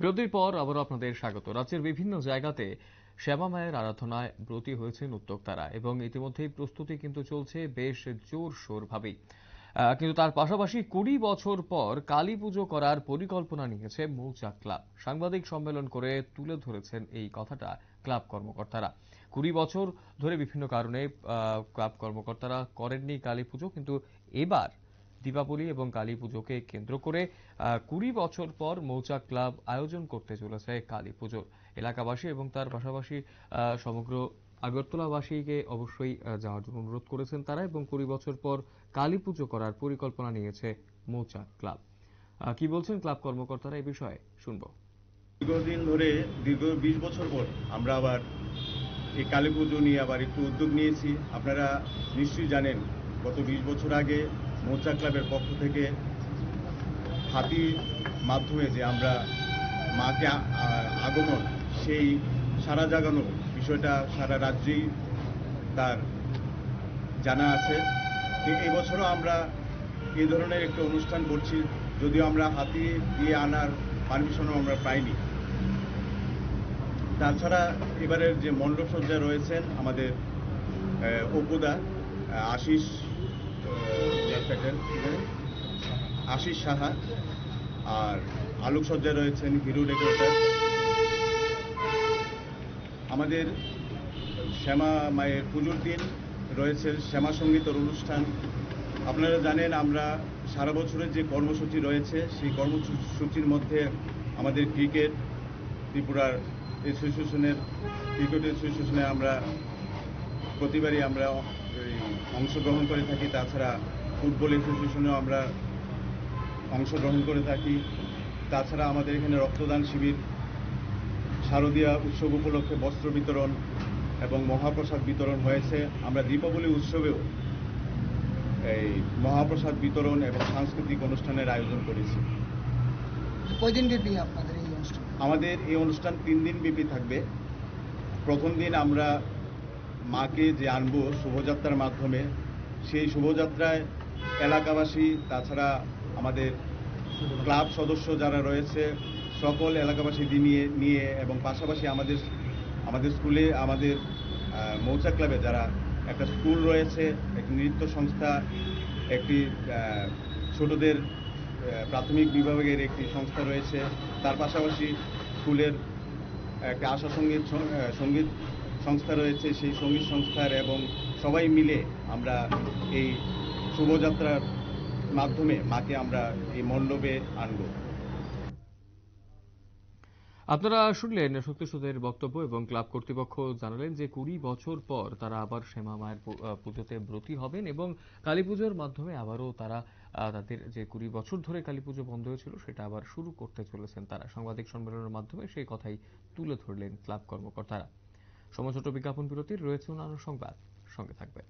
বিরতির পর আবারও আপনাদের স্বাগত। রাজ্যের বিভিন্ন জায়গাতে শ্যামা মায়ের আরাধনায় ব্রতী হয়েছেন উদ্যোক্তারা এবং ইতিমধ্যেই প্রস্তুতি কিন্তু চলছে বেশ জোরশোর ভাবেই। কিন্তু তার পাশাপাশি ২০ বছর পর কালী পুজো করার পরিকল্পনা নিয়েছে মৌচাক ক্লাব। সাংবাদিক সম্মেলন করে তুলে ধরেছেন এই কথাটা ক্লাব কর্মকর্তারা। ২০ বছর ধরে বিভিন্ন কারণে ক্লাব কর্মকর্তারা করেননি কালী পুজো, কিন্তু এবার দীপাবলি এবং কালী পুজোকে কেন্দ্র করে ২০ বছর পর মৌচাক ক্লাব আয়োজন করতে চলেছে কালী পুজোর। এলাকাবাসী এবং তার পাশাপাশি সমগ্র আগরতলাবাসীকে অবশ্যই যাওয়ার জন্য অনুরোধ করেছেন তারা, এবং ২০ বছর পর কালী পুজো করার পরিকল্পনা নিয়েছে মৌচাক ক্লাব। কি বলছেন ক্লাব কর্মকর্তারা এই বিষয়ে শুনবো। দীর্ঘদিন ধরে দীর্ঘ ২০ বছর পর আমরা আবার এই কালী পুজো নিয়ে আবার একটু উদ্যোগ নিয়েছি। আপনারা নিশ্চয়ই জানেন, গত ২০ বছর আগে মৌচাক ক্লাবের পক্ষ থেকে হাতির মাধ্যমে যে আমরা মাকে আগমন, সেই সারা জাগানো বিষয়টা সারা রাজ্যেই তার জানা আছে। এই বছরও আমরা এই ধরনের একটা অনুষ্ঠান করছি, যদিও আমরা হাতি দিয়ে আনার পারমিশনও আমরা পাইনি। তাছাড়া এবারের যে মণ্ডপসজ্জা রয়েছেন আমাদের অপুদা আশিস সাহা, আর আলোকসজ্জা রয়েছেন হিরো ডেকোরেটর। আমাদের শ্যামা মায়ের পুজোর দিন রয়েছে শ্যামা সঙ্গীতের অনুষ্ঠান। আপনারা জানেন আমরা সারা বছরের যে কর্মসূচি রয়েছে সেই কর্মসূচির মধ্যে আমাদের ত্রিপুরার ক্রিকেট অ্যাসোসিয়েশনে আমরা প্রতিবারই আমরা অংশগ্রহণ করে থাকি। তাছাড়া ফুটবল অ্যাসোসিয়েশনেও আমরা অংশগ্রহণ করে থাকি। তাছাড়া আমাদের এখানে রক্তদান শিবির, শারদীয়া উৎসব উপলক্ষে বস্ত্র বিতরণ এবং মহাপ্রসাদ বিতরণ হয়েছে। আমরা দীপাবলি উৎসবেও এই মহাপ্রসাদ বিতরণ এবং সাংস্কৃতিক অনুষ্ঠানের আয়োজন করেছি। কয়দিন ব্যাপী আপনাদের এই অনুষ্ঠান? আমাদের এই অনুষ্ঠান ৩ দিন ব্যাপী থাকবে। প্রথম দিন আমরা মাকে যে আনবো শোভাযাত্রার মাধ্যমে, সেই শোভাযাত্রায় এলাকাবাসী, তাছাড়া আমাদের ক্লাব সদস্য যারা রয়েছে সকল এলাকাবাসী নিয়ে এবং পাশাপাশি আমাদের স্কুলে, আমাদের মৌচাক ক্লাবে যারা একটা স্কুল রয়েছে, একটি নৃত্য সংস্থা, একটি ছোটদের প্রাথমিক বিভাগের একটি সংস্থা রয়েছে, তার পাশাপাশি স্কুলের একটা আশা সঙ্গীত সংস্থা রয়েছে, সেই সঙ্গীত সংস্থার এবং সবাই মিলে আমরা এই শোভাযাত্রার মাধ্যমে মাকে আমরা এই মণ্ডপে আনব। আপনারা শুনলেন শক্তিসুধের বক্তব্য, এবং ক্লাব কর্তৃপক্ষ জানালেন যে ২০ বছর পর তারা আবার শ্যামা মায়ের পুজোতে ব্রতী হবেন এবং কালী পুজোর মাধ্যমে আবারও তারা তাদের যে ২০ বছর ধরে কালী পুজো বন্ধ হয়েছিল সেটা আবার শুরু করতে চলেছেন তারা। সাংবাদিক সম্মেলনের মাধ্যমে সেই কথাই তুলে ধরলেন ক্লাব কর্মকর্তারা। সময় ছোট বিজ্ঞাপন বিরতির, রয়েছে অন্যান্য সংবাদ, সঙ্গে থাকবেন।